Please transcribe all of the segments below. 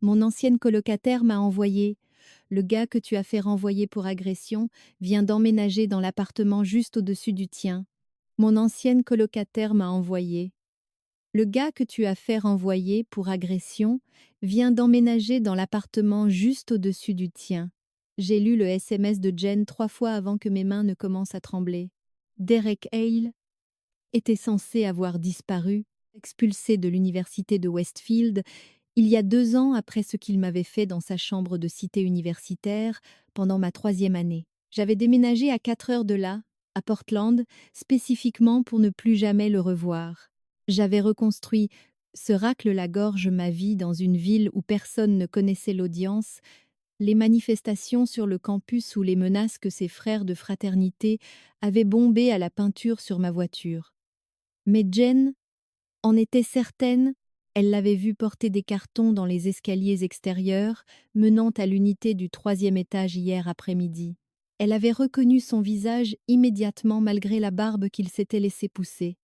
Mon ancienne colocataire m'a envoyé. Le gars que tu as fait renvoyer pour agression vient d'emménager dans l'appartement juste au-dessus du tien. Mon ancienne colocataire m'a envoyé. Le gars que tu as fait renvoyer pour agression vient d'emménager dans l'appartement juste au-dessus du tien. J'ai lu le SMS de Jen 3 fois avant que mes mains ne commencent à trembler. Derek Hale était censé avoir disparu, expulsé de l'université de Westfield, il y a 2 ans après ce qu'il m'avait fait dans sa chambre de cité universitaire pendant ma 3e année. J'avais déménagé à 4 heures de là, à Portland, spécifiquement pour ne plus jamais le revoir. J'avais reconstruit se racle-la-gorge ma vie dans une ville où personne ne connaissait l'audience, les manifestations sur le campus ou les menaces que ses frères de fraternité avaient bombées à la peinture sur ma voiture. Mais Jen en était certaine, elle l'avait vu porter des cartons dans les escaliers extérieurs menant à l'unité du 3e étage hier après-midi. Elle avait reconnu son visage immédiatement malgré la barbe qu'il s'était laissé pousser.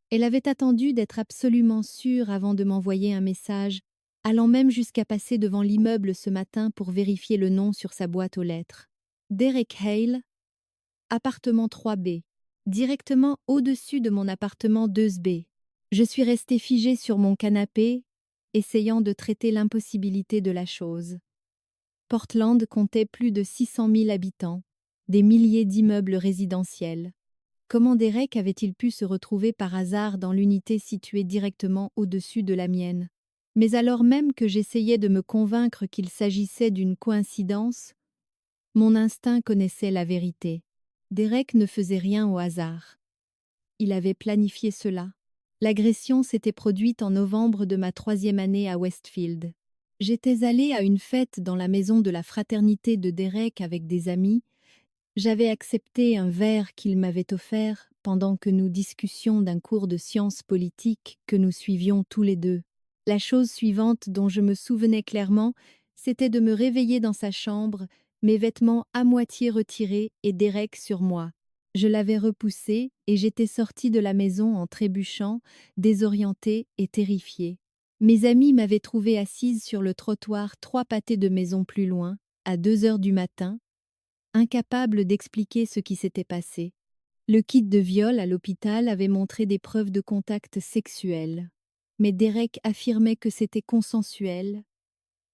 Elle avait attendu d'être absolument sûre avant de m'envoyer un message, allant même jusqu'à passer devant l'immeuble ce matin pour vérifier le nom sur sa boîte aux lettres. Derek Hale, appartement 3B, directement au-dessus de mon appartement 2B. Je suis restée figée sur mon canapé, essayant de traiter l'impossibilité de la chose. Portland comptait plus de 600 000 habitants, des milliers d'immeubles résidentiels. Comment Derek avait-il pu se retrouver par hasard dans l'unité située directement au-dessus de la mienne? Mais alors même que j'essayais de me convaincre qu'il s'agissait d'une coïncidence, mon instinct connaissait la vérité. Derek ne faisait rien au hasard. Il avait planifié cela. L'agression s'était produite en novembre de ma 3e année à Westfield. J'étais allée à une fête dans la maison de la fraternité de Derek avec des amis. J'avais accepté un verre qu'il m'avait offert pendant que nous discussions d'un cours de sciences politiques que nous suivions tous les deux. La chose suivante dont je me souvenais clairement, c'était de me réveiller dans sa chambre, mes vêtements à moitié retirés et Derek sur moi. Je l'avais repoussé et j'étais sortie de la maison en trébuchant, désorientée et terrifiée. Mes amis m'avaient trouvée assise sur le trottoir 3 pâtés de maison plus loin, à 2 heures du matin, incapable d'expliquer ce qui s'était passé. Le kit de viol à l'hôpital avait montré des preuves de contact sexuel. Mais Derek affirmait que c'était consensuel,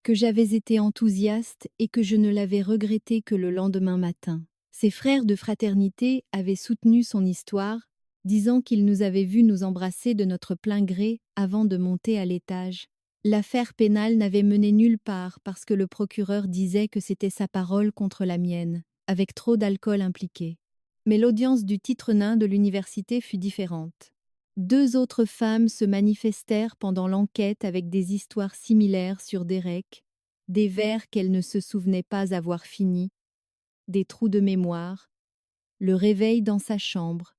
que j'avais été enthousiaste et que je ne l'avais regretté que le lendemain matin. Ses frères de fraternité avaient soutenu son histoire, disant qu'ils nous avaient vus nous embrasser de notre plein gré avant de monter à l'étage. L'affaire pénale n'avait mené nulle part parce que le procureur disait que c'était sa parole contre la mienne, avec trop d'alcool impliqué. Mais l'audience du titre nain de l'université fut différente. 2 autres femmes se manifestèrent pendant l'enquête avec des histoires similaires sur Derek, des vers qu'elles ne se souvenaient pas avoir finis, des trous de mémoire, le réveil dans sa chambre.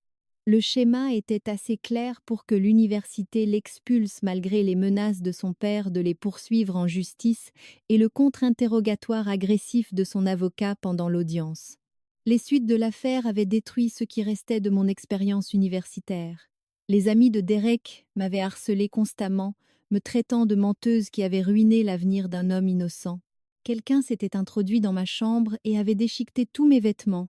Le schéma était assez clair pour que l'université l'expulse malgré les menaces de son père de les poursuivre en justice et le contre-interrogatoire agressif de son avocat pendant l'audience. Les suites de l'affaire avaient détruit ce qui restait de mon expérience universitaire. Les amis de Derek m'avaient harcelée constamment, me traitant de menteuse qui avait ruiné l'avenir d'un homme innocent. Quelqu'un s'était introduit dans ma chambre et avait déchiqueté tous mes vêtements.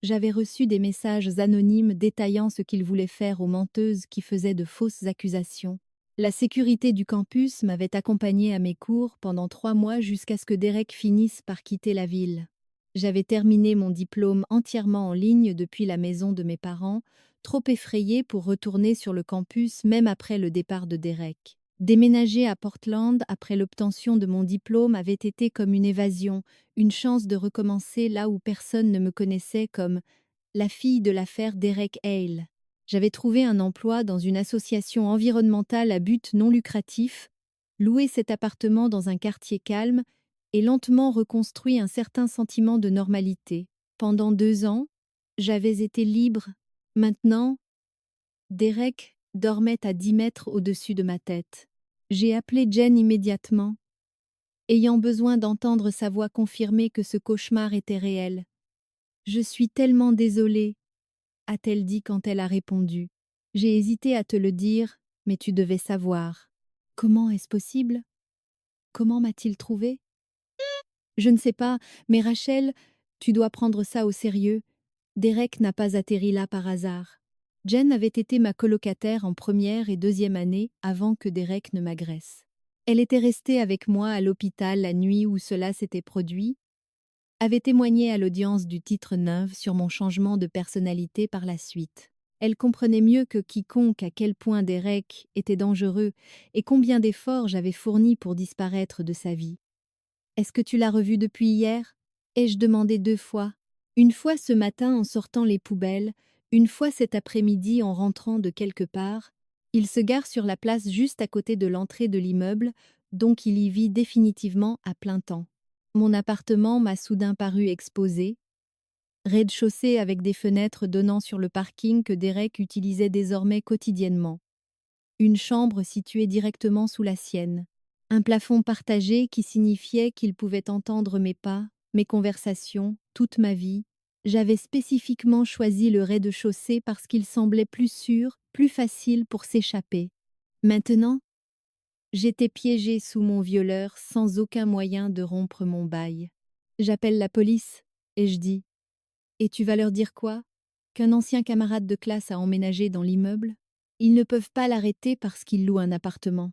J'avais reçu des messages anonymes détaillant ce qu'il voulait faire aux menteuses qui faisaient de fausses accusations. La sécurité du campus m'avait accompagnée à mes cours pendant 3 mois jusqu'à ce que Derek finisse par quitter la ville. J'avais terminé mon diplôme entièrement en ligne depuis la maison de mes parents, trop effrayée pour retourner sur le campus même après le départ de Derek. Déménager à Portland après l'obtention de mon diplôme avait été comme une évasion, une chance de recommencer là où personne ne me connaissait comme la fille de l'affaire Derek Hale. J'avais trouvé un emploi dans une association environnementale à but non lucratif, loué cet appartement dans un quartier calme et lentement reconstruit un certain sentiment de normalité. Pendant 2 ans, j'avais été libre. Maintenant, Derek dormait à 10 mètres au-dessus de ma tête. J'ai appelé Jen immédiatement, ayant besoin d'entendre sa voix confirmer que ce cauchemar était réel. « Je suis tellement désolée », a-t-elle dit quand elle a répondu. « J'ai hésité à te le dire, mais tu devais savoir. » « Comment est-ce possible ?» Comment m'a-t-il trouvé? Je ne sais pas, mais Rachel, tu dois prendre ça au sérieux. Derek n'a pas atterri là par hasard. Jen avait été ma colocataire en première et deuxième année avant que Derek ne m'agresse. Elle était restée avec moi à l'hôpital la nuit où cela s'était produit, avait témoigné à l'audience du titre 9 sur mon changement de personnalité par la suite. Elle comprenait mieux que quiconque à quel point Derek était dangereux et combien d'efforts j'avais fournis pour disparaître de sa vie. Est-ce que tu l'as revu depuis hier? Ai-je demandé 2 fois. Une fois ce matin en sortant les poubelles, une fois cet après-midi en rentrant de quelque part. Il se gare sur la place juste à côté de l'entrée de l'immeuble, donc il y vit définitivement à plein temps. Mon appartement m'a soudain paru exposé, rez-de-chaussée avec des fenêtres donnant sur le parking que Derek utilisait désormais quotidiennement. Une chambre située directement sous la sienne. Un plafond partagé qui signifiait qu'il pouvait entendre mes pas, mes conversations, toute ma vie. J'avais spécifiquement choisi le rez-de-chaussée parce qu'il semblait plus sûr, plus facile pour s'échapper. Maintenant, j'étais piégée sous mon violeur sans aucun moyen de rompre mon bail. J'appelle la police et je dis: et tu vas leur dire quoi? Qu'un ancien camarade de classe a emménagé dans l'immeuble? Ils ne peuvent pas l'arrêter parce qu'il loue un appartement.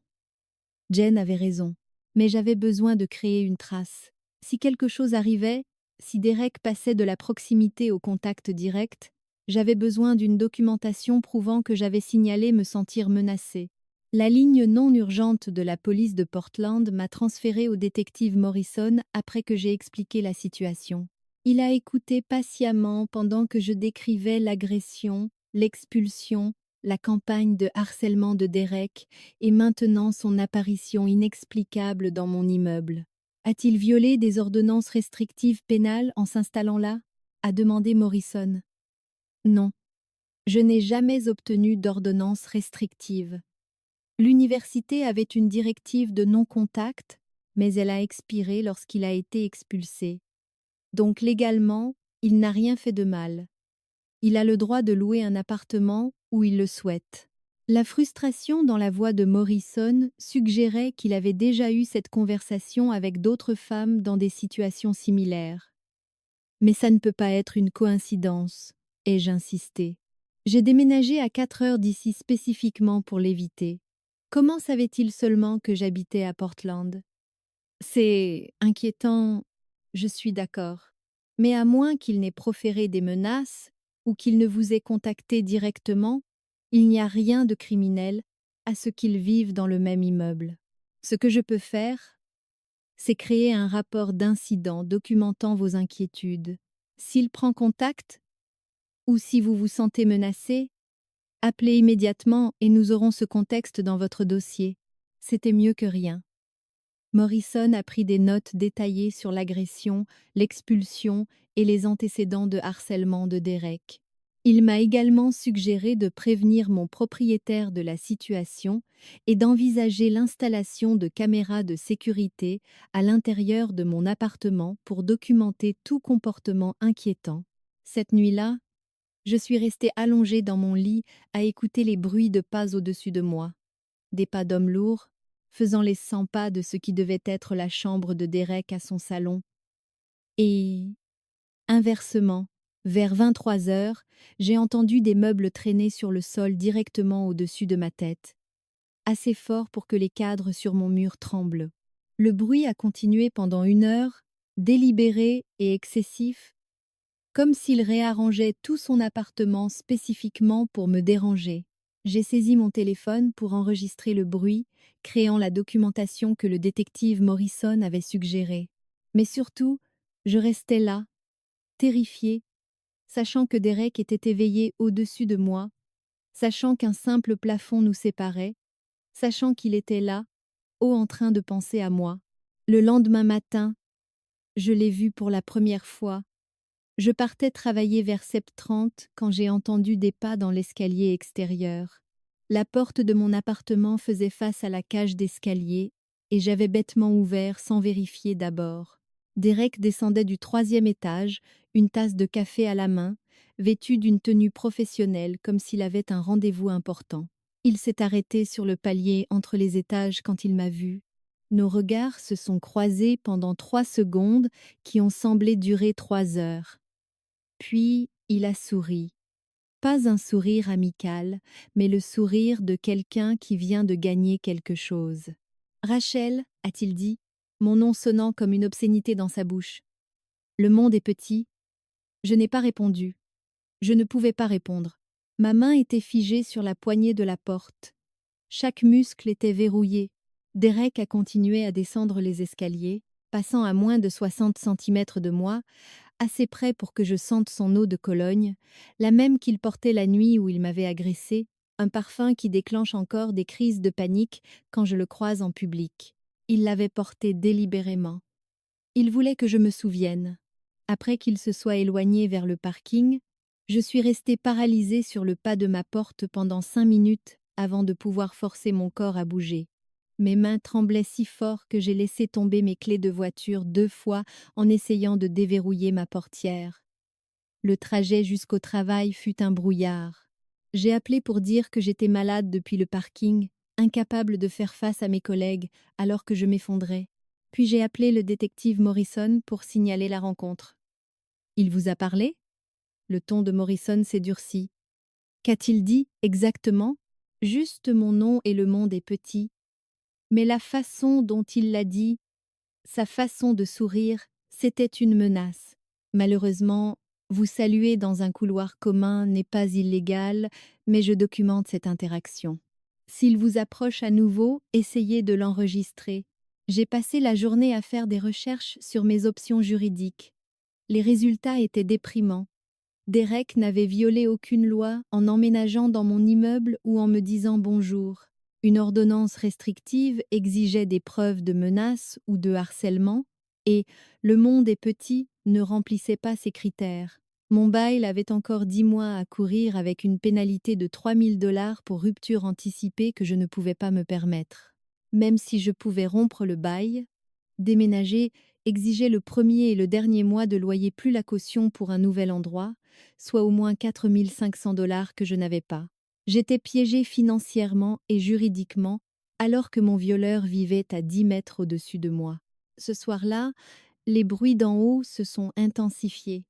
Jen avait raison, mais j'avais besoin de créer une trace. Si quelque chose arrivait, si Derek passait de la proximité au contact direct, j'avais besoin d'une documentation prouvant que j'avais signalé me sentir menacée. La ligne non urgente de la police de Portland m'a transférée au détective Morrison après que j'ai expliqué la situation. Il a écouté patiemment pendant que je décrivais l'agression, l'expulsion, la campagne de harcèlement de Derek et maintenant son apparition inexplicable dans mon immeuble. A-t-il violé des ordonnances restrictives pénales en s'installant là? A demandé Morrison. Non, je n'ai jamais obtenu d'ordonnance restrictive. L'université avait une directive de non-contact, mais elle a expiré lorsqu'il a été expulsé. Donc légalement, il n'a rien fait de mal. Il a le droit de louer un appartement où il le souhaite. La frustration dans la voix de Morrison suggérait qu'il avait déjà eu cette conversation avec d'autres femmes dans des situations similaires. Mais ça ne peut pas être une coïncidence, ai-je insisté. J'ai déménagé à 4 heures d'ici spécifiquement pour l'éviter. Comment savait-il seulement que j'habitais à Portland? C'est inquiétant, je suis d'accord. Mais à moins qu'il n'ait proféré des menaces ou qu'il ne vous ait contacté directement, il n'y a rien de criminel à ce qu'ils vivent dans le même immeuble. Ce que je peux faire, c'est créer un rapport d'incident documentant vos inquiétudes. S'il prend contact ou si vous vous sentez menacé, appelez immédiatement et nous aurons ce contexte dans votre dossier. C'était mieux que rien. Morrison a pris des notes détaillées sur l'agression, l'expulsion et les antécédents de harcèlement de Derek. Il m'a également suggéré de prévenir mon propriétaire de la situation et d'envisager l'installation de caméras de sécurité à l'intérieur de mon appartement pour documenter tout comportement inquiétant. Cette nuit-là, je suis restée allongée dans mon lit à écouter les bruits de pas au-dessus de moi. Des pas d'homme lourd, faisant les 100 pas de ce qui devait être la chambre de Derek à son salon. Et, inversement, vers 23 heures, j'ai entendu des meubles traîner sur le sol directement au-dessus de ma tête, assez fort pour que les cadres sur mon mur tremblent. Le bruit a continué pendant 1 heure, délibéré et excessif, comme s'il réarrangeait tout son appartement spécifiquement pour me déranger. J'ai saisi mon téléphone pour enregistrer le bruit, créant la documentation que le détective Morrison avait suggérée. Mais surtout, je restais là, terrifiée, sachant que Derek était éveillé au-dessus de moi, sachant qu'un simple plafond nous séparait, sachant qu'il était là, haut en train de penser à moi. Le lendemain matin, je l'ai vu pour la première fois. Je partais travailler vers 7h30 quand j'ai entendu des pas dans l'escalier extérieur. La porte de mon appartement faisait face à la cage d'escalier et j'avais bêtement ouvert sans vérifier d'abord. Derek descendait du 3e étage, une tasse de café à la main, vêtu d'une tenue professionnelle comme s'il avait un rendez-vous important. Il s'est arrêté sur le palier entre les étages quand il m'a vu. Nos regards se sont croisés pendant 3 secondes qui ont semblé durer 3 heures. Puis il a souri. Pas un sourire amical, mais le sourire de quelqu'un qui vient de gagner quelque chose. Rachel, a-t-il dit, mon nom sonnant comme une obscénité dans sa bouche. Le monde est petit. Je n'ai pas répondu. Je ne pouvais pas répondre. Ma main était figée sur la poignée de la porte. Chaque muscle était verrouillé. Derek a continué à descendre les escaliers, passant à moins de 60 centimètres de moi, assez près pour que je sente son eau de Cologne, la même qu'il portait la nuit où il m'avait agressé, un parfum qui déclenche encore des crises de panique quand je le croise en public. Il l'avait porté délibérément. Il voulait que je me souvienne. Après qu'il se soit éloigné vers le parking, je suis restée paralysée sur le pas de ma porte pendant 5 minutes avant de pouvoir forcer mon corps à bouger. Mes mains tremblaient si fort que j'ai laissé tomber mes clés de voiture 2 fois en essayant de déverrouiller ma portière. Le trajet jusqu'au travail fut un brouillard. J'ai appelé pour dire que j'étais malade depuis le parking, incapable de faire face à mes collègues alors que je m'effondrais. Puis j'ai appelé le détective Morrison pour signaler la rencontre. Il vous a parlé? Le ton de Morrison s'est durci. Qu'a-t-il dit exactement? Juste mon nom et le monde est petit. Mais la façon dont il l'a dit, sa façon de sourire, c'était une menace. Malheureusement, vous saluer dans un couloir commun n'est pas illégal, mais je documente cette interaction. S'il vous approche à nouveau, essayez de l'enregistrer. J'ai passé la journée à faire des recherches sur mes options juridiques. Les résultats étaient déprimants. Derek n'avait violé aucune loi en emménageant dans mon immeuble ou en me disant bonjour. Une ordonnance restrictive exigeait des preuves de menace ou de harcèlement, et le monde est petit ne remplissait pas ces critères. Mon bail avait encore 10 mois à courir avec une pénalité de 3 000 $ pour rupture anticipée que je ne pouvais pas me permettre. Même si je pouvais rompre le bail, déménager exigeait le premier et le dernier mois de loyer plus la caution pour un nouvel endroit, soit au moins 4 500 $ que je n'avais pas. J'étais piégée financièrement et juridiquement alors que mon violeur vivait à 10 mètres au-dessus de moi. Ce soir-là, les bruits d'en haut se sont intensifiés.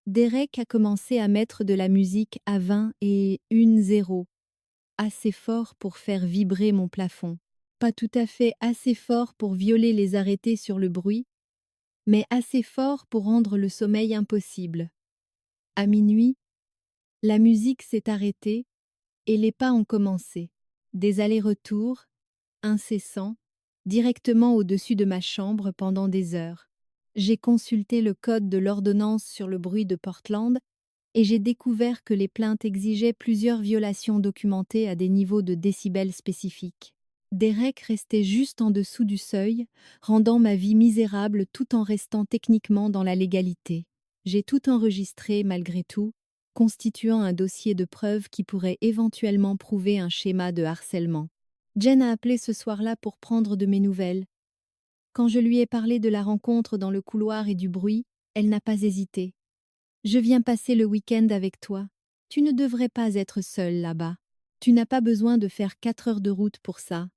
Derek a commencé à mettre de la musique à 20 et 1-0, assez fort pour faire vibrer mon plafond. Pas tout à fait assez fort pour violer les arrêtés sur le bruit, mais assez fort pour rendre le sommeil impossible. À minuit, la musique s'est arrêtée et les pas ont commencé. Des allers-retours, incessants, directement au-dessus de ma chambre pendant des heures. J'ai consulté le code de l'ordonnance sur le bruit de Portland et j'ai découvert que les plaintes exigeaient plusieurs violations documentées à des niveaux de décibels spécifiques. Derek restait juste en dessous du seuil, rendant ma vie misérable tout en restant techniquement dans la légalité. J'ai tout enregistré malgré tout, constituant un dossier de preuves qui pourrait éventuellement prouver un schéma de harcèlement. Jen a appelé ce soir-là pour prendre de mes nouvelles. Quand je lui ai parlé de la rencontre dans le couloir et du bruit, elle n'a pas hésité. Je viens passer le week-end avec toi. Tu ne devrais pas être seule là-bas. Tu n'as pas besoin de faire 4 heures de route pour ça.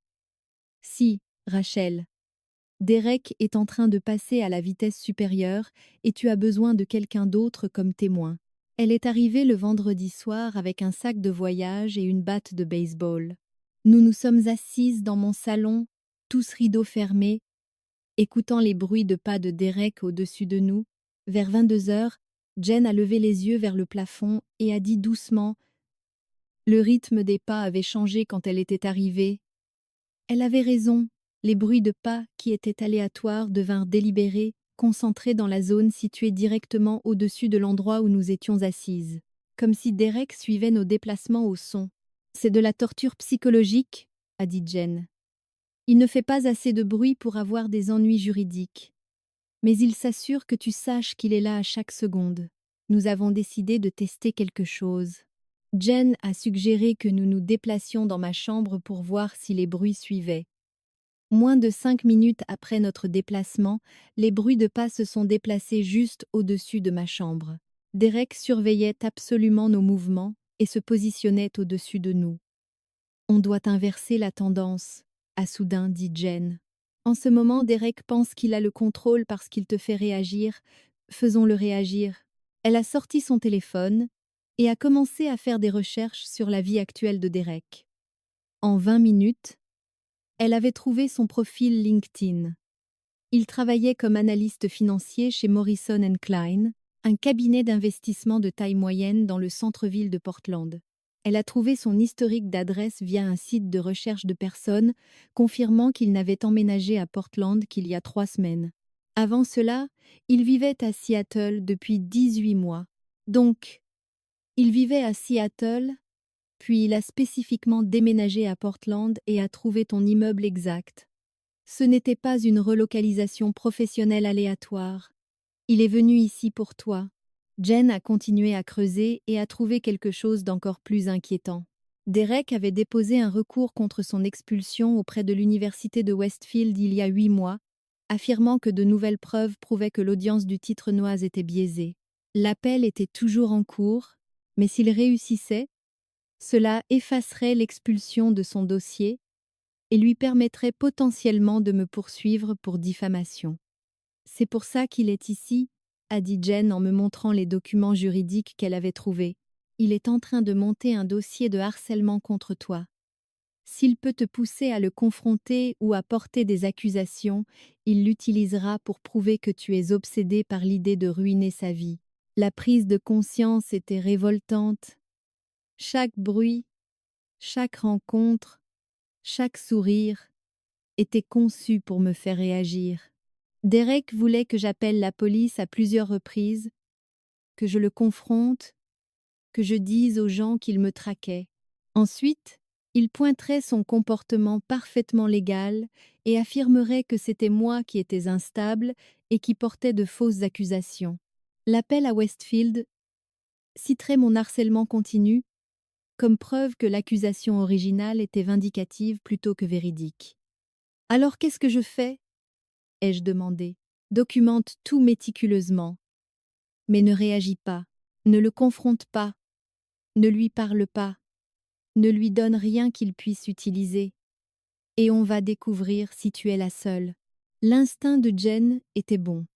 Si, Rachel. Derek est en train de passer à la vitesse supérieure et tu as besoin de quelqu'un d'autre comme témoin. Elle est arrivée le vendredi soir avec un sac de voyage et une batte de baseball. Nous nous sommes assises dans mon salon, tous rideaux fermés, écoutant les bruits de pas de Derek au-dessus de nous. Vers 22 heures, Jen a levé les yeux vers le plafond et a dit doucement « Le rythme des pas avait changé quand elle était arrivée. » Elle avait raison, les bruits de pas qui étaient aléatoires devinrent délibérés, concentrés dans la zone située directement au-dessus de l'endroit où nous étions assises. Comme si Derek suivait nos déplacements au son. « C'est de la torture psychologique, » a dit Jen. « Il ne fait pas assez de bruit pour avoir des ennuis juridiques. Mais il s'assure que tu saches qu'il est là à chaque seconde. Nous avons décidé de tester quelque chose. » Jen a suggéré que nous nous déplacions dans ma chambre pour voir si les bruits suivaient. Moins de 5 minutes après notre déplacement, les bruits de pas se sont déplacés juste au-dessus de ma chambre. Derek surveillait absolument nos mouvements et se positionnait au-dessus de nous. « On doit inverser la tendance », a soudain dit Jen. En ce moment, Derek pense qu'il a le contrôle parce qu'il te fait réagir. Faisons-le réagir. Elle a sorti son téléphone et a commencé à faire des recherches sur la vie actuelle de Derek. En 20 minutes, elle avait trouvé son profil LinkedIn. Il travaillait comme analyste financier chez Morrison & Klein, un cabinet d'investissement de taille moyenne dans le centre-ville de Portland. Elle a trouvé son historique d'adresse via un site de recherche de personnes, confirmant qu'il n'avait emménagé à Portland qu'il y a 3 semaines. Avant cela, il vivait à Seattle depuis 18 mois. Donc, il vivait à Seattle, puis il a spécifiquement déménagé à Portland et a trouvé ton immeuble exact. Ce n'était pas une relocalisation professionnelle aléatoire. Il est venu ici pour toi. Jen a continué à creuser et a trouvé quelque chose d'encore plus inquiétant. Derek avait déposé un recours contre son expulsion auprès de l'université de Westfield il y a 8 mois, affirmant que de nouvelles preuves prouvaient que l'audience du titre Noise était biaisée. L'appel était toujours en cours, mais s'il réussissait, cela effacerait l'expulsion de son dossier et lui permettrait potentiellement de me poursuivre pour diffamation. C'est pour ça qu'il est ici, a dit Jen en me montrant les documents juridiques qu'elle avait trouvés. Il est en train de monter un dossier de harcèlement contre toi. S'il peut te pousser à le confronter ou à porter des accusations, il l'utilisera pour prouver que tu es obsédé par l'idée de ruiner sa vie. La prise de conscience était révoltante. Chaque bruit, chaque rencontre, chaque sourire était conçu pour me faire réagir. Derek voulait que j'appelle la police à plusieurs reprises, que je le confronte, que je dise aux gens qu'il me traquait. Ensuite, il pointerait son comportement parfaitement légal et affirmerait que c'était moi qui étais instable et qui portais de fausses accusations. L'appel à Westfield citerait mon harcèlement continu comme preuve que l'accusation originale était vindicative plutôt que véridique. Alors qu'est-ce que je fais ? Ai-je demandé. Documente tout méticuleusement. Mais ne réagis pas, ne le confronte pas, ne lui parle pas, ne lui donne rien qu'il puisse utiliser. Et on va découvrir si tu es la seule. L'instinct de Jen était bon.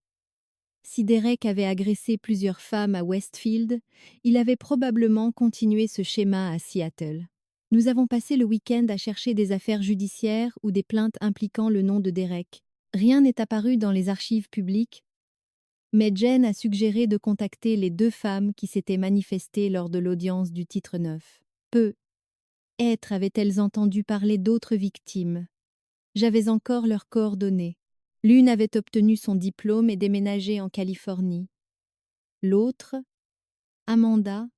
Si Derek avait agressé plusieurs femmes à Westfield, il avait probablement continué ce schéma à Seattle. Nous avons passé le week-end à chercher des affaires judiciaires ou des plaintes impliquant le nom de Derek. Rien n'est apparu dans les archives publiques, mais Jen a suggéré de contacter les 2 femmes qui s'étaient manifestées lors de l'audience du titre 9. Peut-être avaient-elles entendu parler d'autres victimes. J'avais encore leurs coordonnées. L'une avait obtenu son diplôme et déménagé en Californie. L'autre, Amanda,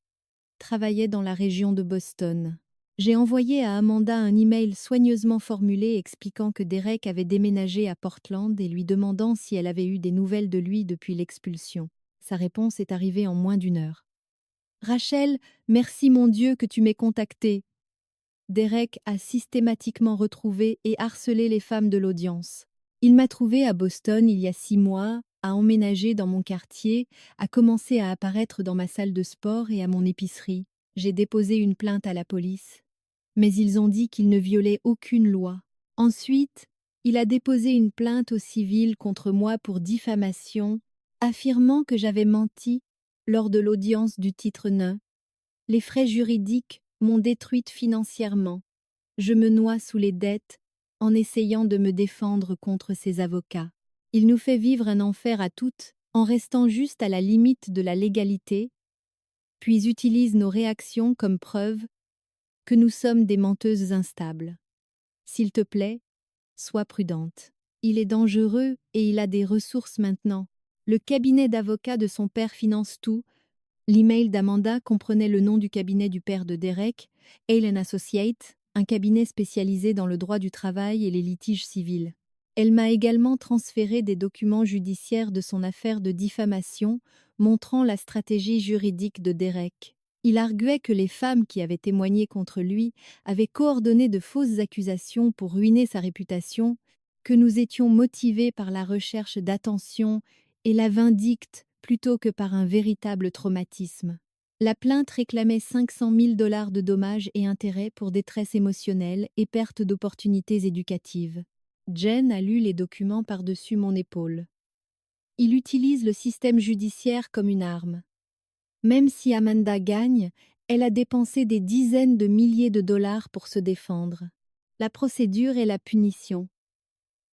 travaillait dans la région de Boston. J'ai envoyé à Amanda un email soigneusement formulé expliquant que Derek avait déménagé à Portland et lui demandant si elle avait eu des nouvelles de lui depuis l'expulsion. Sa réponse est arrivée en moins d'1 heure. « Rachel, merci mon Dieu que tu m'aies contactée. Derek a systématiquement retrouvé et harcelé les femmes de l'audience. Il m'a trouvée à Boston il y a 6 mois, a emménagé dans mon quartier, a commencé à apparaître dans ma salle de sport et à mon épicerie. J'ai déposé une plainte à la police. Mais ils ont dit qu'il ne violait aucune loi. Ensuite, il a déposé une plainte au civil contre moi pour diffamation, affirmant que j'avais menti lors de l'audience du titre 9. Les frais juridiques m'ont détruite financièrement. Je me noie sous les dettes en essayant de me défendre contre ses avocats. Il nous fait vivre un enfer à toutes en restant juste à la limite de la légalité, puis utilise nos réactions comme preuve que nous sommes des menteuses instables. S'il te plaît, sois prudente. Il est dangereux et il a des ressources maintenant. Le cabinet d'avocats de son père finance tout. L'email d'Amanda comprenait le nom du cabinet du père de Derek, Hale & Associates, un cabinet spécialisé dans le droit du travail et les litiges civils. Elle m'a également transféré des documents judiciaires de son affaire de diffamation, montrant la stratégie juridique de Derek. Il arguait que les femmes qui avaient témoigné contre lui avaient coordonné de fausses accusations pour ruiner sa réputation, que nous étions motivés par la recherche d'attention et la vindicte plutôt que par un véritable traumatisme. La plainte réclamait 500 000 $ de dommages et intérêts pour détresse émotionnelle et perte d'opportunités éducatives. Jen a lu les documents par-dessus mon épaule. Il utilise le système judiciaire comme une arme. Même si Amanda gagne, elle a dépensé des dizaines de milliers de dollars pour se défendre. La procédure est la punition.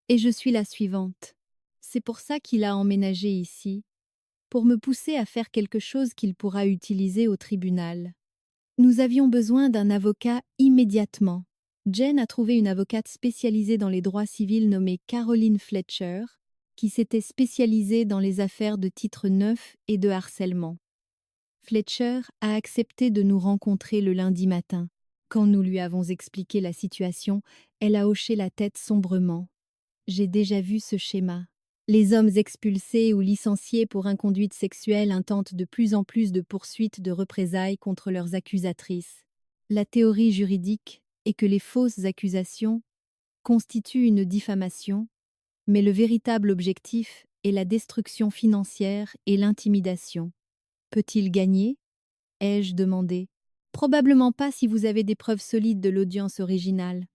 Et je suis la suivante. C'est pour ça qu'il a emménagé ici, pour me pousser à faire quelque chose qu'il pourra utiliser au tribunal. Nous avions besoin d'un avocat immédiatement. Jen a trouvé une avocate spécialisée dans les droits civils nommée Caroline Fletcher, qui s'était spécialisée dans les affaires de titre neuf et de harcèlement. Fletcher a accepté de nous rencontrer le lundi matin. Quand nous lui avons expliqué la situation, elle a hoché la tête sombrement. J'ai déjà vu ce schéma. Les hommes expulsés ou licenciés pour inconduite sexuelle intentent de plus en plus de poursuites de représailles contre leurs accusatrices. La théorie juridique est que les fausses accusations constituent une diffamation, mais le véritable objectif est la destruction financière et l'intimidation. Peut-il gagner? Ai-je demandé. Probablement pas si vous avez des preuves solides de l'audience originale.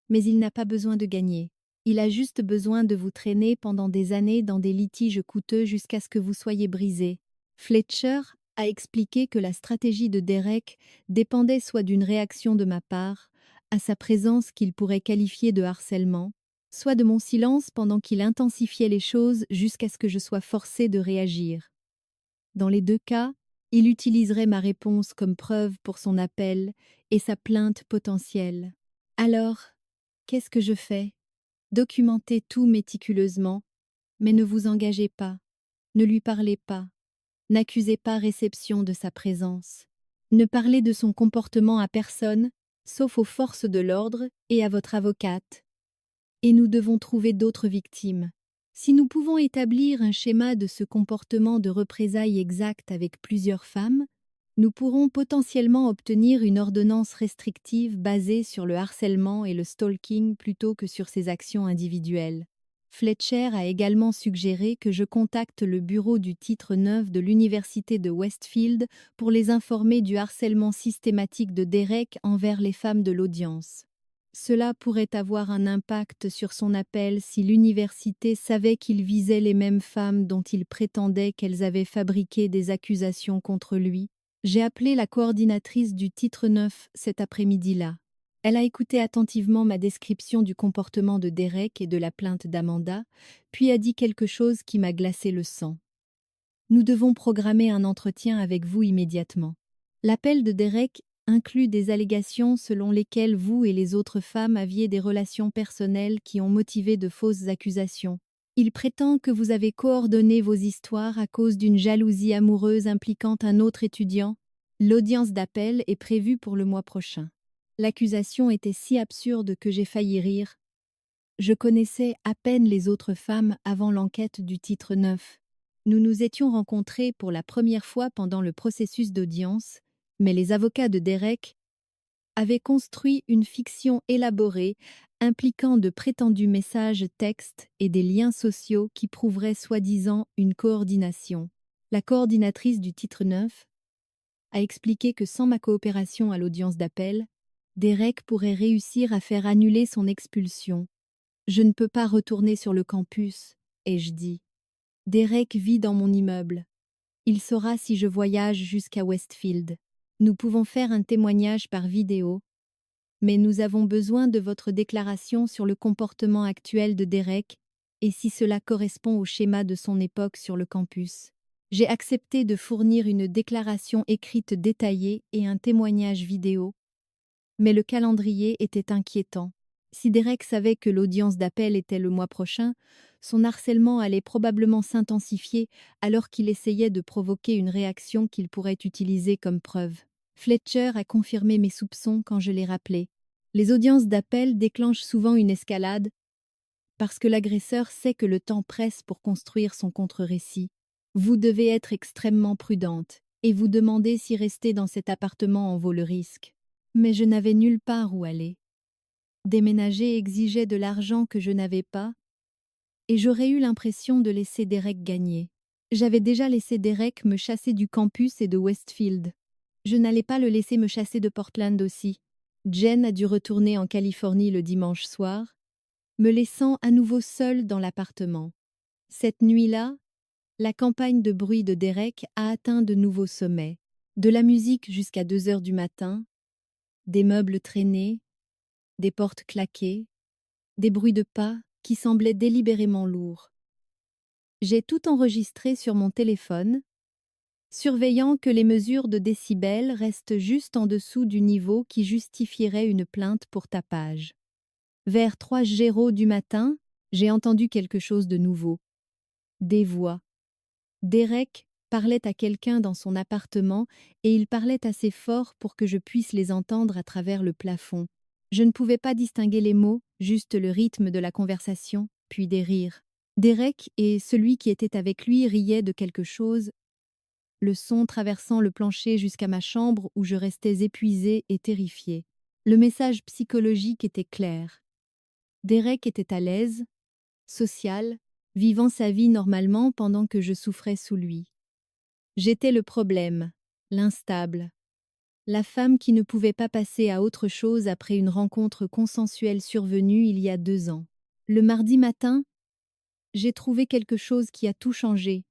Mais il n'a pas besoin de gagner. Il a juste besoin de vous traîner pendant des années dans des litiges coûteux jusqu'à ce que vous soyez brisé. Fletcher a expliqué que la stratégie de Derek dépendait soit d'une réaction de ma part, à sa présence qu'il pourrait qualifier de harcèlement, soit de mon silence pendant qu'il intensifiait les choses jusqu'à ce que je sois forcé de réagir. Dans les deux cas, il utiliserait ma réponse comme preuve pour son appel et sa plainte potentielle. Alors, qu'est-ce que je fais? Documentez tout méticuleusement, mais ne vous engagez pas, ne lui parlez pas, n'accusez pas réception de sa présence. Ne parlez de son comportement à personne, sauf aux forces de l'ordre et à votre avocate. Et nous devons trouver d'autres victimes. Si nous pouvons établir un schéma de ce comportement de représailles exact avec plusieurs femmes, nous pourrons potentiellement obtenir une ordonnance restrictive basée sur le harcèlement et le stalking plutôt que sur ses actions individuelles. Fletcher a également suggéré que je contacte le bureau du titre 9 de l'Université de Westfield pour les informer du harcèlement systématique de Derek envers les femmes de l'audience. Cela pourrait avoir un impact sur son appel si l'université savait qu'il visait les mêmes femmes dont il prétendait qu'elles avaient fabriqué des accusations contre lui. J'ai appelé la coordinatrice du titre 9 cet après-midi-là. Elle a écouté attentivement ma description du comportement de Derek et de la plainte d'Amanda, puis a dit quelque chose qui m'a glacé le sang. Nous devons programmer un entretien avec vous immédiatement. L'appel de Derek inclut des allégations selon lesquelles vous et les autres femmes aviez des relations personnelles qui ont motivé de fausses accusations. Il prétend que vous avez coordonné vos histoires à cause d'une jalousie amoureuse impliquant un autre étudiant. L'audience d'appel est prévue pour le mois prochain. L'accusation était si absurde que j'ai failli rire. Je connaissais à peine les autres femmes avant l'enquête du titre 9. Nous nous étions rencontrés pour la première fois pendant le processus d'audience, mais les avocats de Derek avaient construit une fiction élaborée impliquant de prétendus messages textes et des liens sociaux qui prouveraient soi-disant une coordination. La coordinatrice du titre 9 a expliqué que sans ma coopération à l'audience d'appel, Derek pourrait réussir à faire annuler son expulsion. Je ne peux pas retourner sur le campus, ai-je dit. Derek vit dans mon immeuble. Il saura si je voyage jusqu'à Westfield. Nous pouvons faire un témoignage par vidéo, mais nous avons besoin de votre déclaration sur le comportement actuel de Derek et si cela correspond au schéma de son époque sur le campus. J'ai accepté de fournir une déclaration écrite détaillée et un témoignage vidéo, mais le calendrier était inquiétant. Si Derek savait que l'audience d'appel était le mois prochain, son harcèlement allait probablement s'intensifier alors qu'il essayait de provoquer une réaction qu'il pourrait utiliser comme preuve. Fletcher a confirmé mes soupçons quand je l'ai rappelé. Les audiences d'appel déclenchent souvent une escalade parce que l'agresseur sait que le temps presse pour construire son contre-récit. Vous devez être extrêmement prudente et vous demander si rester dans cet appartement en vaut le risque. Mais je n'avais nulle part où aller. Déménager exigeait de l'argent que je n'avais pas, et j'aurais eu l'impression de laisser Derek gagner. J'avais déjà laissé Derek me chasser du campus et de Westfield. Je n'allais pas le laisser me chasser de Portland aussi. Jen a dû retourner en Californie le dimanche soir, me laissant à nouveau seule dans l'appartement. Cette nuit-là, la campagne de bruit de Derek a atteint de nouveaux sommets. De la musique jusqu'à 2 heures du matin, des meubles traînés, des portes claquées, des bruits de pas qui semblaient délibérément lourds. J'ai tout enregistré sur mon téléphone, surveillant que les mesures de décibels restent juste en dessous du niveau qui justifierait une plainte pour tapage. Vers 3 h du matin, j'ai entendu quelque chose de nouveau. Des voix. Derek parlait à quelqu'un dans son appartement et il parlait assez fort pour que je puisse les entendre à travers le plafond. Je ne pouvais pas distinguer les mots, juste le rythme de la conversation, puis des rires. Derek et celui qui était avec lui riaient de quelque chose, le son traversant le plancher jusqu'à ma chambre où je restais épuisée et terrifiée. Le message psychologique était clair. Derek était à l'aise, social, vivant sa vie normalement pendant que je souffrais sous lui. J'étais le problème, l'instable, la femme qui ne pouvait pas passer à autre chose après une rencontre consensuelle survenue il y a 2 ans. Le mardi matin, j'ai trouvé quelque chose qui a tout changé.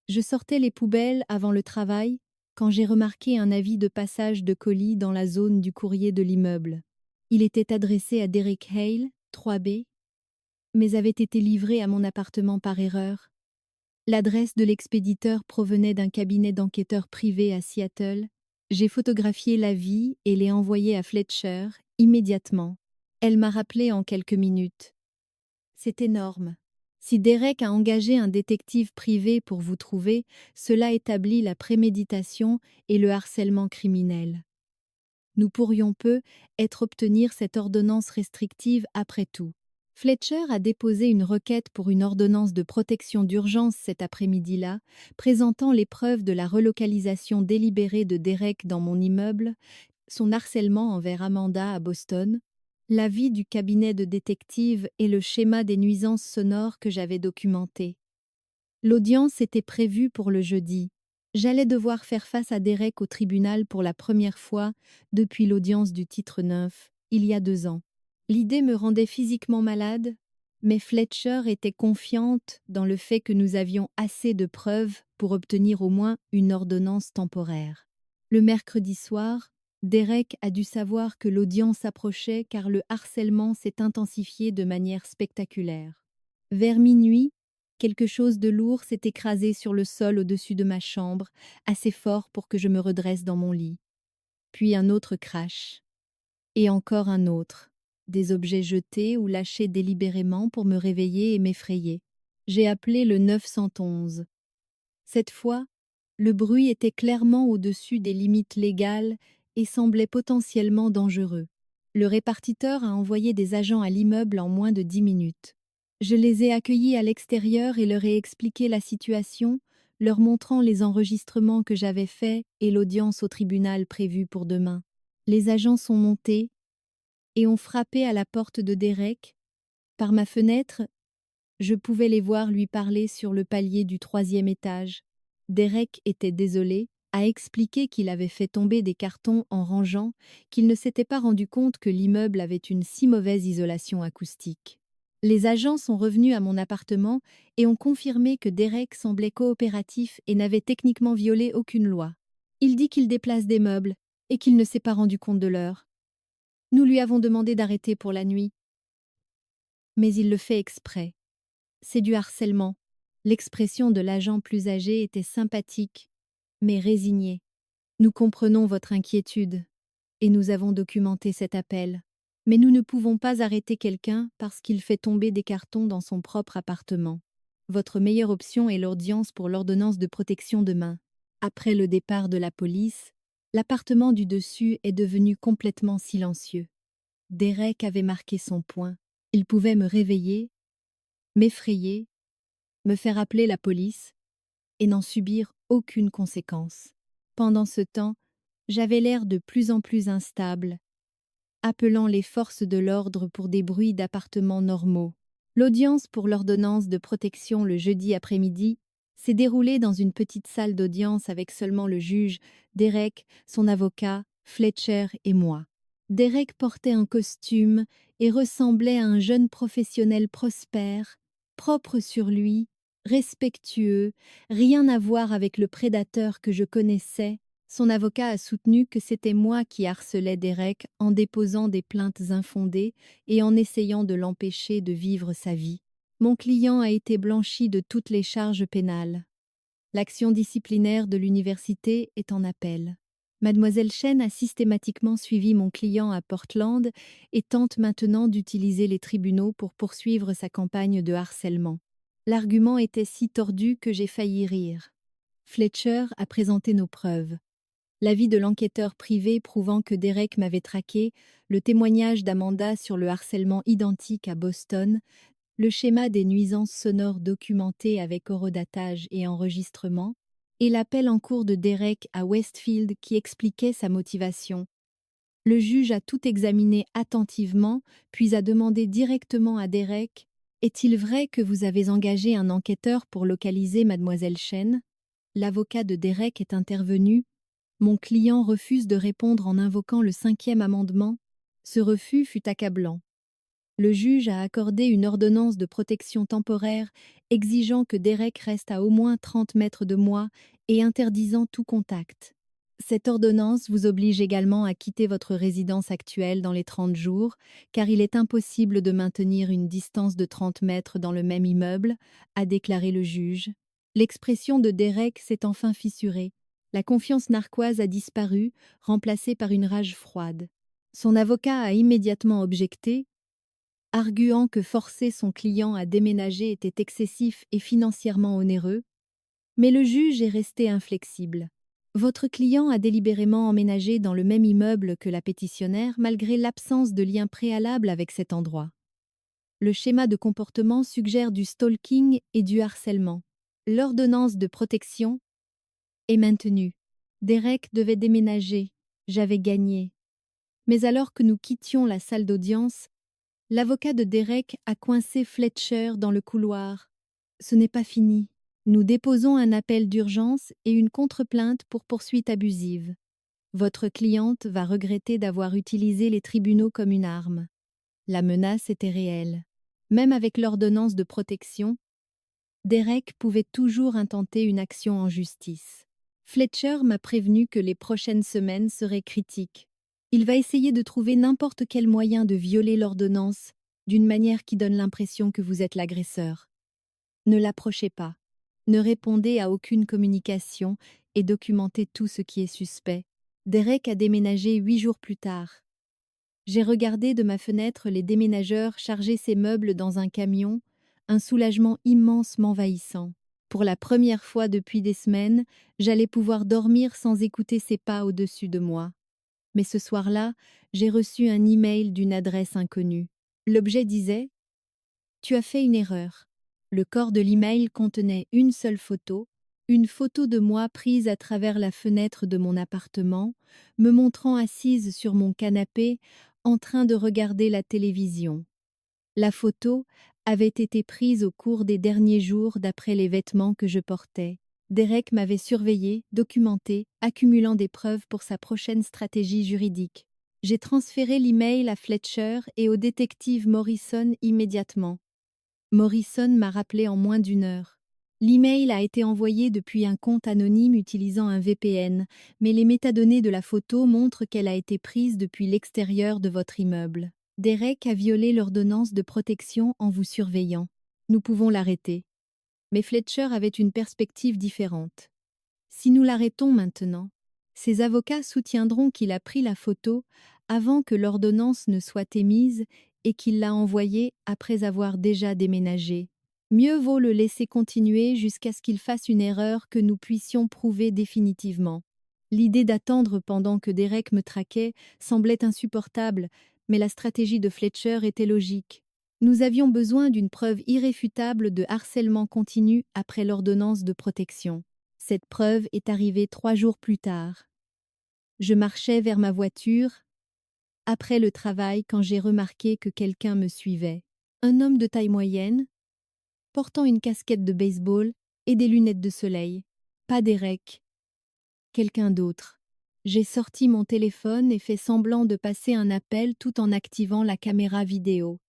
Je sortais les poubelles avant le travail quand j'ai remarqué un avis de passage de colis dans la zone du courrier de l'immeuble. Il était adressé à Derek Hale, 3B, mais avait été livré à mon appartement par erreur. L'adresse de l'expéditeur provenait d'un cabinet d'enquêteurs privés à Seattle. J'ai photographié l'avis et l'ai envoyé à Fletcher immédiatement. Elle m'a rappelé en quelques minutes. C'est énorme. Si Derek a engagé un détective privé pour vous trouver, cela établit la préméditation et le harcèlement criminel. Nous pourrions obtenir cette ordonnance restrictive après tout. Fletcher a déposé une requête pour une ordonnance de protection d'urgence cet après-midi-là, présentant les preuves de la relocalisation délibérée de Derek dans mon immeuble, son harcèlement envers Amanda à Boston, l'avis du cabinet de détective et le schéma des nuisances sonores que j'avais documenté. L'audience était prévue pour le jeudi. J'allais devoir faire face à Derek au tribunal pour la première fois depuis l'audience du titre 9, il y a 2 ans. L'idée me rendait physiquement malade, mais Fletcher était confiante dans le fait que nous avions assez de preuves pour obtenir au moins une ordonnance temporaire. Le mercredi soir, Derek a dû savoir que l'audience approchait car le harcèlement s'est intensifié de manière spectaculaire. Vers minuit, quelque chose de lourd s'est écrasé sur le sol au-dessus de ma chambre, assez fort pour que je me redresse dans mon lit. Puis un autre crash. Et encore un autre. Des objets jetés ou lâchés délibérément pour me réveiller et m'effrayer. J'ai appelé le 911. Cette fois, le bruit était clairement au-dessus des limites légales et semblait potentiellement dangereux. Le répartiteur a envoyé des agents à l'immeuble en moins de 10 minutes. Je les ai accueillis à l'extérieur et leur ai expliqué la situation, leur montrant les enregistrements que j'avais faits et l'audience au tribunal prévue pour demain. Les agents sont montés et ont frappé à la porte de Derek. Par ma fenêtre, je pouvais les voir lui parler sur le palier du 3e étage. Derek était désolé, a expliqué qu'il avait fait tomber des cartons en rangeant, qu'il ne s'était pas rendu compte que l'immeuble avait une si mauvaise isolation acoustique. Les agents sont revenus à mon appartement et ont confirmé que Derek semblait coopératif et n'avait techniquement violé aucune loi. Il dit qu'il déplace des meubles et qu'il ne s'est pas rendu compte de l'heure. Nous lui avons demandé d'arrêter pour la nuit. Mais il le fait exprès. C'est du harcèlement. L'expression de l'agent plus âgé était sympathique, mais résignée. Nous comprenons votre inquiétude, et nous avons documenté cet appel. Mais nous ne pouvons pas arrêter quelqu'un parce qu'il fait tomber des cartons dans son propre appartement. Votre meilleure option est l'audience pour l'ordonnance de protection demain. Après le départ de la police, l'appartement du dessus est devenu complètement silencieux. Derek avait marqué son point. Il pouvait me réveiller, m'effrayer, me faire appeler la police et n'en subir aucune conséquence. Pendant ce temps, j'avais l'air de plus en plus instable, appelant les forces de l'ordre pour des bruits d'appartements normaux. L'audience pour l'ordonnance de protection le jeudi après-midi s'est déroulée dans une petite salle d'audience avec seulement le juge, Derek, son avocat, Fletcher et moi. Derek portait un costume et ressemblait à un jeune professionnel prospère, propre sur lui, respectueux, rien à voir avec le prédateur que je connaissais. Son avocat a soutenu que c'était moi qui harcelais Derek en déposant des plaintes infondées et en essayant de l'empêcher de vivre sa vie. Mon client a été blanchi de toutes les charges pénales. L'action disciplinaire de l'université est en appel. Mademoiselle Chen a systématiquement suivi mon client à Portland et tente maintenant d'utiliser les tribunaux pour poursuivre sa campagne de harcèlement. L'argument était si tordu que j'ai failli rire. Fletcher a présenté nos preuves. L'avis de l'enquêteur privé prouvant que Derek m'avait traqué, le témoignage d'Amanda sur le harcèlement identique à Boston, le schéma des nuisances sonores documentées avec horodatage et enregistrement, et l'appel en cours de Derek à Westfield qui expliquait sa motivation. Le juge a tout examiné attentivement, puis a demandé directement à Derek « Est-il vrai que vous avez engagé un enquêteur pour localiser mademoiselle Chen ?» L'avocat de Derek est intervenu. Mon client refuse de répondre en invoquant le 5e amendement. Ce refus fut accablant. Le juge a accordé une ordonnance de protection temporaire exigeant que Derek reste à au moins 30 mètres de moi et interdisant tout contact. Cette ordonnance vous oblige également à quitter votre résidence actuelle dans les 30 jours, car il est impossible de maintenir une distance de 30 mètres dans le même immeuble, a déclaré le juge. L'expression de Derek s'est enfin fissurée. La confiance narquoise a disparu, remplacée par une rage froide. Son avocat a immédiatement objecté, arguant que forcer son client à déménager était excessif et financièrement onéreux, mais le juge est resté inflexible. Votre client a délibérément emménagé dans le même immeuble que la pétitionnaire malgré l'absence de lien préalable avec cet endroit. Le schéma de comportement suggère du stalking et du harcèlement. L'ordonnance de protection est maintenue. Derek devait déménager. J'avais gagné. Mais alors que nous quittions la salle d'audience, l'avocat de Derek a coincé Fletcher dans le couloir. Ce n'est pas fini. Nous déposons un appel d'urgence et une contre-plainte pour poursuite abusive. Votre cliente va regretter d'avoir utilisé les tribunaux comme une arme. La menace était réelle. Même avec l'ordonnance de protection, Derek pouvait toujours intenter une action en justice. Fletcher m'a prévenu que les prochaines semaines seraient critiques. Il va essayer de trouver n'importe quel moyen de violer l'ordonnance d'une manière qui donne l'impression que vous êtes l'agresseur. Ne l'approchez pas. Ne répondez à aucune communication et documentez tout ce qui est suspect. Derek a déménagé 8 jours plus tard. J'ai regardé de ma fenêtre les déménageurs charger ses meubles dans un camion, un soulagement immense m'envahissant. Pour la première fois depuis des semaines, j'allais pouvoir dormir sans écouter ses pas au-dessus de moi. Mais ce soir-là, j'ai reçu un email d'une adresse inconnue. L'objet disait « Tu as fait une erreur ». Le corps de l'email contenait une seule photo, une photo de moi prise à travers la fenêtre de mon appartement, me montrant assise sur mon canapé, en train de regarder la télévision. La photo avait été prise au cours des derniers jours d'après les vêtements que je portais. Derek m'avait surveillé, documenté, accumulant des preuves pour sa prochaine stratégie juridique. J'ai transféré l'email à Fletcher et au détective Morrison immédiatement. Morrison m'a rappelé en moins d'1 heure. L'email a été envoyé depuis un compte anonyme utilisant un VPN, mais les métadonnées de la photo montrent qu'elle a été prise depuis l'extérieur de votre immeuble. Derek a violé l'ordonnance de protection en vous surveillant. Nous pouvons l'arrêter. Mais Fletcher avait une perspective différente. Si nous l'arrêtons maintenant, ses avocats soutiendront qu'il a pris la photo avant que l'ordonnance ne soit émise et qu'il l'a envoyée après avoir déjà déménagé. Mieux vaut le laisser continuer jusqu'à ce qu'il fasse une erreur que nous puissions prouver définitivement. L'idée d'attendre pendant que Derek me traquait semblait insupportable, mais la stratégie de Fletcher était logique. Nous avions besoin d'une preuve irréfutable de harcèlement continu après l'ordonnance de protection. Cette preuve est arrivée 3 jours plus tard. Je marchais vers ma voiture, après le travail quand j'ai remarqué que quelqu'un me suivait. Un homme de taille moyenne, portant une casquette de baseball et des lunettes de soleil. Pas Derek. Quelqu'un d'autre. J'ai sorti mon téléphone et fait semblant de passer un appel tout en activant la caméra vidéo.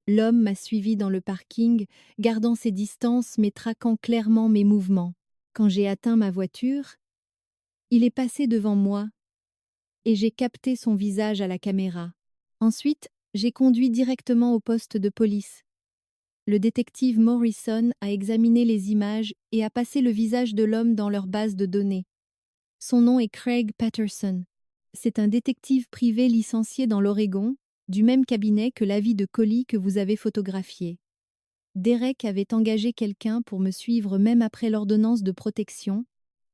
L'homme m'a suivi dans le parking, gardant ses distances mais traquant clairement mes mouvements. Quand j'ai atteint ma voiture, il est passé devant moi et j'ai capté son visage à la caméra. Ensuite, j'ai conduit directement au poste de police. Le détective Morrison a examiné les images et a passé le visage de l'homme dans leur base de données. Son nom est Craig Patterson. C'est un détective privé licencié dans l'Oregon, du même cabinet que l'avis de colis que vous avez photographié. Derek avait engagé quelqu'un pour me suivre même après l'ordonnance de protection.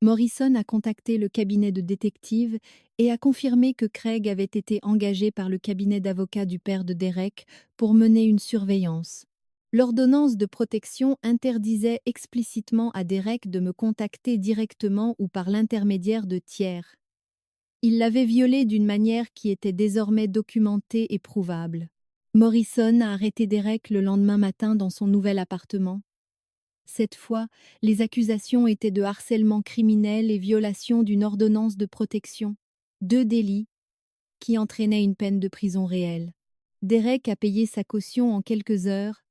Morrison a contacté le cabinet de détective et a confirmé que Craig avait été engagé par le cabinet d'avocats du père de Derek pour mener une surveillance. L'ordonnance de protection interdisait explicitement à Derek de me contacter directement ou par l'intermédiaire de tiers. Il l'avait violée d'une manière qui était désormais documentée et prouvable. Morrison a arrêté Derek le lendemain matin dans son nouvel appartement. Cette fois, les accusations étaient de harcèlement criminel et violation d'une ordonnance de protection, 2 délits qui entraînaient une peine de prison réelle. Derek a payé sa caution en quelques heures,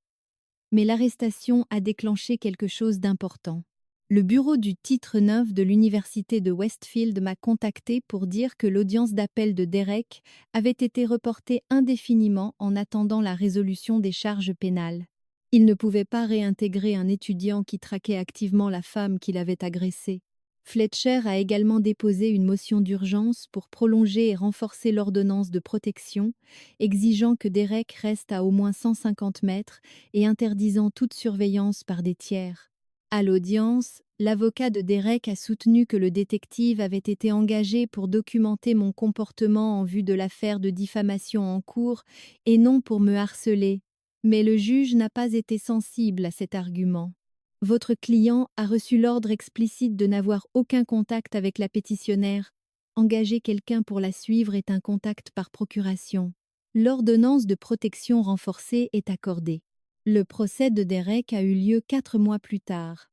mais l'arrestation a déclenché quelque chose d'important. Le bureau du titre 9 de l'université de Westfield m'a contacté pour dire que l'audience d'appel de Derek avait été reportée indéfiniment en attendant la résolution des charges pénales. Il ne pouvait pas réintégrer un étudiant qui traquait activement la femme qu'il avait agressée. Fletcher a également déposé une motion d'urgence pour prolonger et renforcer l'ordonnance de protection, exigeant que Derek reste à au moins 150 mètres et interdisant toute surveillance par des tiers. À l'audience, l'avocat de Derek a soutenu que le détective avait été engagé pour documenter mon comportement en vue de l'affaire de diffamation en cours et non pour me harceler. Mais le juge n'a pas été sensible à cet argument. Votre client a reçu l'ordre explicite de n'avoir aucun contact avec la pétitionnaire. Engager quelqu'un pour la suivre est un contact par procuration. L'ordonnance de protection renforcée est accordée. Le procès de Derek a eu lieu 4 mois plus tard.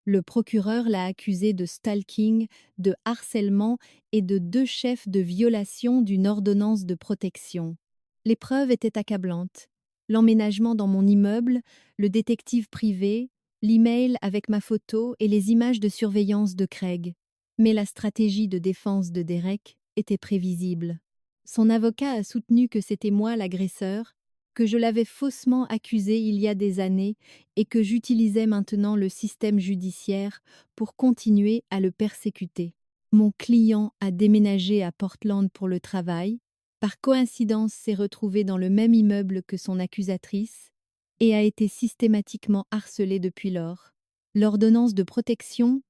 Le procureur l'a accusé de stalking, de harcèlement et de 2 chefs de violation d'une ordonnance de protection. Les preuves étaient accablantes. L'emménagement dans mon immeuble, le détective privé, l'email avec ma photo et les images de surveillance de Craig. Mais la stratégie de défense de Derek était prévisible. Son avocat a soutenu que c'était moi l'agresseur, que je l'avais faussement accusé il y a des années et que j'utilisais maintenant le système judiciaire pour continuer à le persécuter. Mon client a déménagé à Portland pour le travail, par coïncidence s'est retrouvé dans le même immeuble que son accusatrice et a été systématiquement harcelé depuis lors. L'ordonnance de protection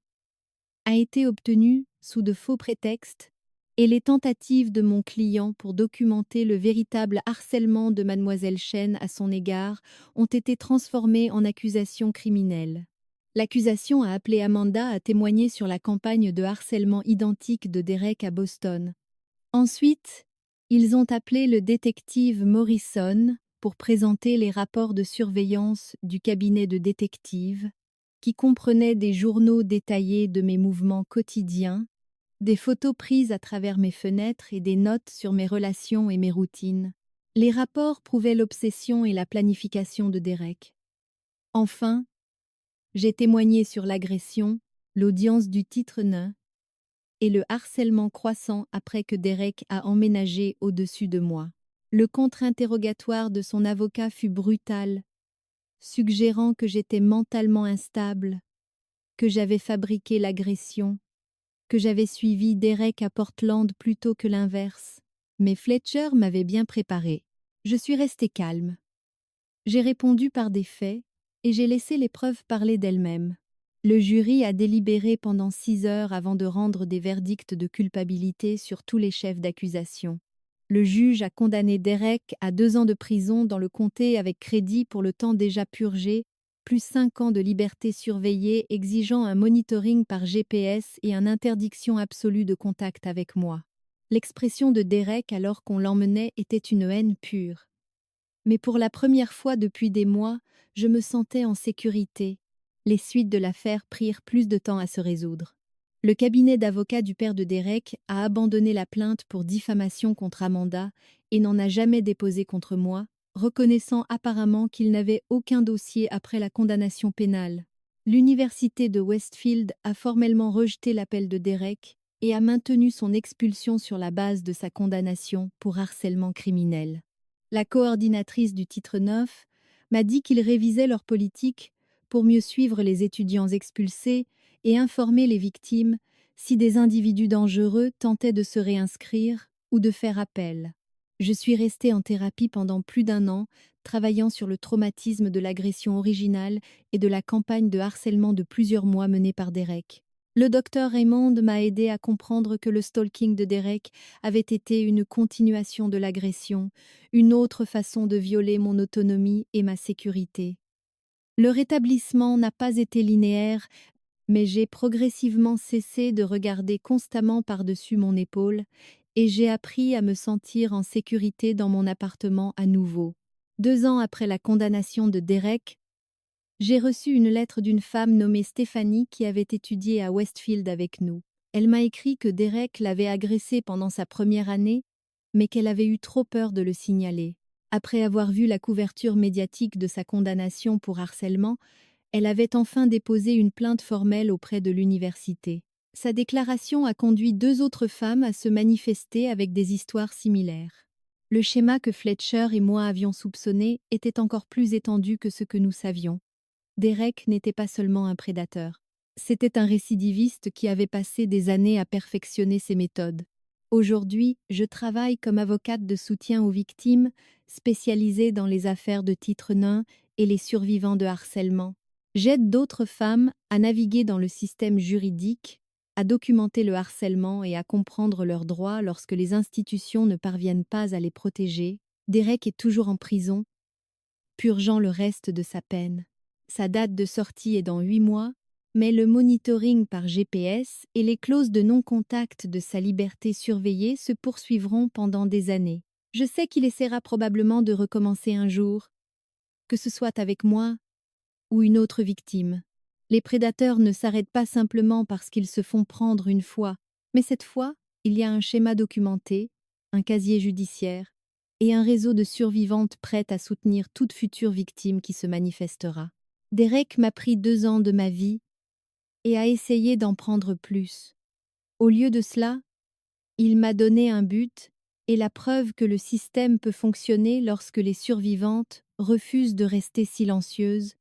a été obtenue sous de faux prétextes et les tentatives de mon client pour documenter le véritable harcèlement de mademoiselle Chen à son égard ont été transformées en accusations criminelles. L'accusation a appelé Amanda à témoigner sur la campagne de harcèlement identique de Derek à Boston. Ensuite, ils ont appelé le détective Morrison pour présenter les rapports de surveillance du cabinet de détective, qui comprenaient des journaux détaillés de mes mouvements quotidiens, des photos prises à travers mes fenêtres et des notes sur mes relations et mes routines. Les rapports prouvaient l'obsession et la planification de Derek. Enfin, j'ai témoigné sur l'agression, l'audience du titre 9 et le harcèlement croissant après que Derek a emménagé au-dessus de moi. Le contre-interrogatoire de son avocat fut brutal, suggérant que j'étais mentalement instable, que j'avais fabriqué l'agression, que j'avais suivi Derek à Portland plutôt que l'inverse. Mais Fletcher m'avait bien préparé. Je suis restée calme. J'ai répondu par des faits et j'ai laissé les preuves parler d'elles-mêmes. Le jury a délibéré pendant 6 heures avant de rendre des verdicts de culpabilité sur tous les chefs d'accusation. Le juge a condamné Derek à 2 ans de prison dans le comté avec crédit pour le temps déjà purgé, plus 5 ans de liberté surveillée exigeant un monitoring par GPS et une interdiction absolue de contact avec moi. L'expression de Derek alors qu'on l'emmenait était une haine pure. Mais pour la première fois depuis des mois, je me sentais en sécurité. Les suites de l'affaire prirent plus de temps à se résoudre. Le cabinet d'avocats du père de Derek a abandonné la plainte pour diffamation contre Amanda et n'en a jamais déposé contre moi, reconnaissant apparemment qu'il n'avait aucun dossier après la condamnation pénale. L'université de Westfield a formellement rejeté l'appel de Derek et a maintenu son expulsion sur la base de sa condamnation pour harcèlement criminel. La coordinatrice du titre 9 m'a dit qu'ils révisaient leur politique pour mieux suivre les étudiants expulsés et informer les victimes si des individus dangereux tentaient de se réinscrire ou de faire appel. Je suis restée en thérapie pendant plus d'1 an, travaillant sur le traumatisme de l'agression originale et de la campagne de harcèlement de plusieurs mois menée par Derek. Le docteur Raymond m'a aidé à comprendre que le stalking de Derek avait été une continuation de l'agression, une autre façon de violer mon autonomie et ma sécurité. Le rétablissement n'a pas été linéaire, mais j'ai progressivement cessé de regarder constamment par-dessus mon épaule et j'ai appris à me sentir en sécurité dans mon appartement à nouveau. 2 ans après la condamnation de Derek, j'ai reçu une lettre d'une femme nommée Stéphanie qui avait étudié à Westfield avec nous. Elle m'a écrit que Derek l'avait agressée pendant sa première année, mais qu'elle avait eu trop peur de le signaler. Après avoir vu la couverture médiatique de sa condamnation pour harcèlement, elle avait enfin déposé une plainte formelle auprès de l'université. Sa déclaration a conduit 2 autres femmes à se manifester avec des histoires similaires. Le schéma que Fletcher et moi avions soupçonné était encore plus étendu que ce que nous savions. Derek n'était pas seulement un prédateur. C'était un récidiviste qui avait passé des années à perfectionner ses méthodes. Aujourd'hui, je travaille comme avocate de soutien aux victimes, spécialisée dans les affaires de titre nain et les survivants de harcèlement. J'aide d'autres femmes à naviguer dans le système juridique, à documenter le harcèlement et à comprendre leurs droits lorsque les institutions ne parviennent pas à les protéger. Derek est toujours en prison, purgeant le reste de sa peine. Sa date de sortie est dans 8 mois, mais le monitoring par GPS et les clauses de non-contact de sa liberté surveillée se poursuivront pendant des années. Je sais qu'il essaiera probablement de recommencer un jour, que ce soit avec moi ou une autre victime. Les prédateurs ne s'arrêtent pas simplement parce qu'ils se font prendre une fois, mais cette fois, il y a un schéma documenté, un casier judiciaire et un réseau de survivantes prêtes à soutenir toute future victime qui se manifestera. Derek m'a pris 2 ans de ma vie et a essayé d'en prendre plus. Au lieu de cela, il m'a donné un but et la preuve que le système peut fonctionner lorsque les survivantes refusent de rester silencieuses